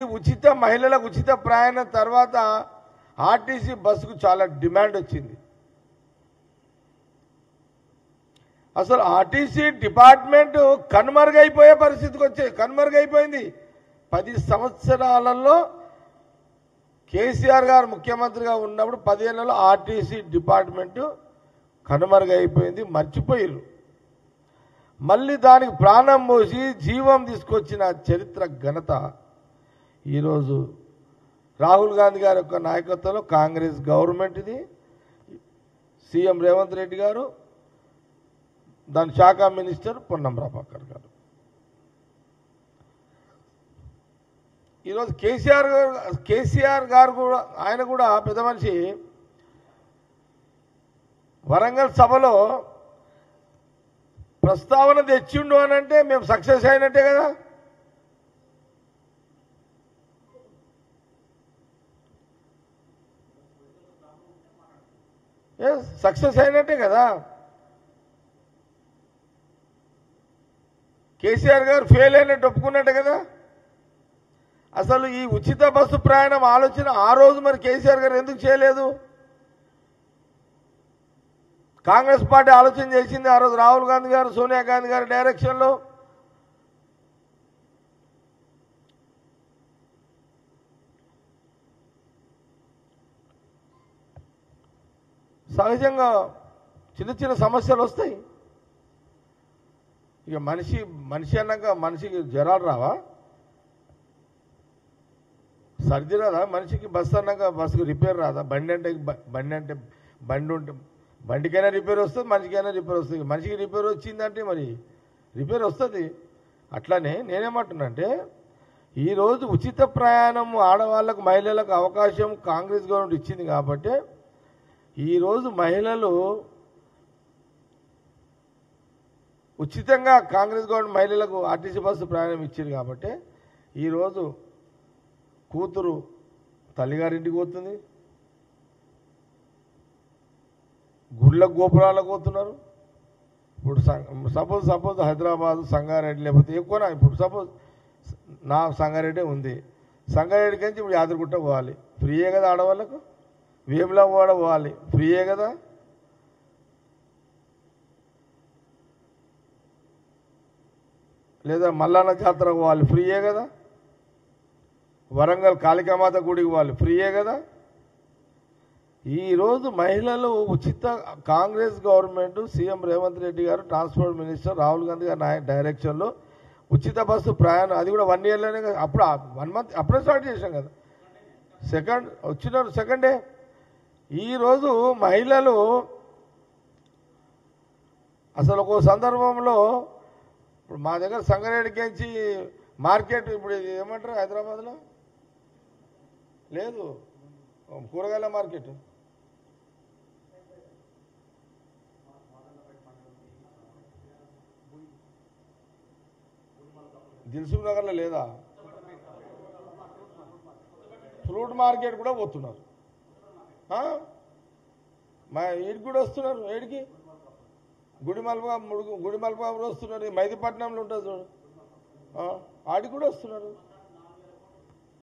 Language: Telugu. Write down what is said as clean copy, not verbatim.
ఉచిత మహిళలకు ఉచిత ప్రయాణం తర్వాత ఆర్టీసీ బస్సుకు చాలా డిమాండ్ వచ్చింది. అసలు ఆర్టీసీ డిపార్ట్మెంట్ కనుమరుగైపోయే పరిస్థితికి కనుమరుగైపోయింది. 10 సంవత్సరాలలో కేసీఆర్ గారు ముఖ్యమంత్రిగా ఉన్నప్పుడు 10 ఏళ్లలో ఆర్టీసీ డిపార్ట్మెంట్ కనుమరుగైపోయింది, మర్చిపోయారు. మళ్ళీ దానికి ప్రాణం పోసి జీవం తీసుకొచ్చిన చరిత్ర ఘనత ఈరోజు రాహుల్ గాంధీ గారి యొక్క నాయకత్వంలో కాంగ్రెస్ గవర్నమెంట్ ఇది. సీఎం రేవంత్ రెడ్డి గారు, దాని శాఖ మినిస్టర్ పొన్నం ప్రభాకర్ గారు. ఈరోజు కేసీఆర్ గారు కూడా, ఆయన కూడా పెద్ద మనిషి, వరంగల్ సభలో ప్రస్తావన తెచ్చిండు అని అంటే మేము సక్సెస్ అయినట్టే కదా. సక్సెస్ అయినట్టే కదా. కేసీఆర్ గారు ఫెయిల్ అయినట్టు ఒప్పుకున్నట్టే కదా. అసలు ఈ ఉచిత బస్సు ప్రయాణం ఆలోచన ఆ రోజు మరి కేసీఆర్ గారు ఎందుకు చేయలేదు? కాంగ్రెస్ పార్టీ ఆలోచన చేసింది ఆ రోజు. రాహుల్ గాంధీ గారు, సోనియా గాంధీ గారి డైరెక్షన్లో సహజంగా చిన్న చిన్న సమస్యలు వస్తాయి. ఇక మనిషి అన్నాక మనిషికి జ్వరాలు రావా? సర్ది రాదా మనిషికి? బస్సు అన్నాక బస్సుకు రిపేర్ రాదా? బండి ఉంటే బండికైనా రిపేర్ వస్తుంది, మనిషికైనా రిపేర్ వస్తుంది. మనిషికి రిపేర్ వచ్చిందంటే మరి రిపేర్ వస్తుంది. అట్లానే నేనేమంటున్నా అంటే, ఈరోజు ఉచిత ప్రయాణం ఆడవాళ్లకు, మహిళలకు అవకాశం కాంగ్రెస్ గవర్నమెంట్ ఇచ్చింది కాబట్టి ఈరోజు మహిళలు ఉచితంగా కాంగ్రెస్ గవర్నమెంట్ మహిళలకు ఆర్టీసీ బస్సు ప్రయాణం ఇచ్చింది కాబట్టి ఈరోజు కూతురు తల్లిగారింటికి పోతుంది, గుళ్ళ గోపురాలకు పోతున్నారు. ఇప్పుడు సపోజ్ హైదరాబాద్ సంగారెడ్డి, లేకపోతే ఎక్కువ, ఇప్పుడు సపోజ్ నా సంగారెడ్డి ఉంది, సంగారెడ్డికి నుంచి ఇప్పుడు యాదగిరిగుట్ట పోవాలి, ఫ్రీయే కదా ఆడవాళ్ళకు. వేములవాడ పోవాలి, ఫ్రీయే కదా. లేదా మల్లన్న జాతర పోవాలి, ఫ్రీయే కదా. వరంగల్ కాళికామాత గుడికి పోవాలి, ఫ్రీయే కదా. ఈరోజు మహిళలు ఉచిత, కాంగ్రెస్ గవర్నమెంట్, సీఎం రేవంత్ రెడ్డి గారు, ట్రాన్స్పోర్ట్ మినిస్టర్ రాహుల్ గాంధీ గారి డైరెక్షన్లో ఉచిత బస్సు ప్రయాణం, అది కూడా 1 ఇయర్లోనే కదా. అప్పుడు 1 మంత్ అప్పుడే స్టార్ట్ చేసాం కదా. Second day. ఈరోజు మహిళలు అసలు ఒక సందర్భంలో, ఇప్పుడు మా దగ్గర సంగారెడ్డికి మార్కెట్, ఇప్పుడు ఏమంటారు హైదరాబాద్లో లేదు, కూరగాయల మార్కెట్ దిల్సుఖ్ నగర్లో లేదా? ఫ్రూట్ మార్కెట్ కూడా పోతున్నారు. మా ఈడికి కూడా వస్తున్నారు. ఏడికి? గుడిమల్పగా వస్తున్నారు. మైదీపట్నంలో ఉంటుంది చూడు, ఆడికి కూడా వస్తున్నారు.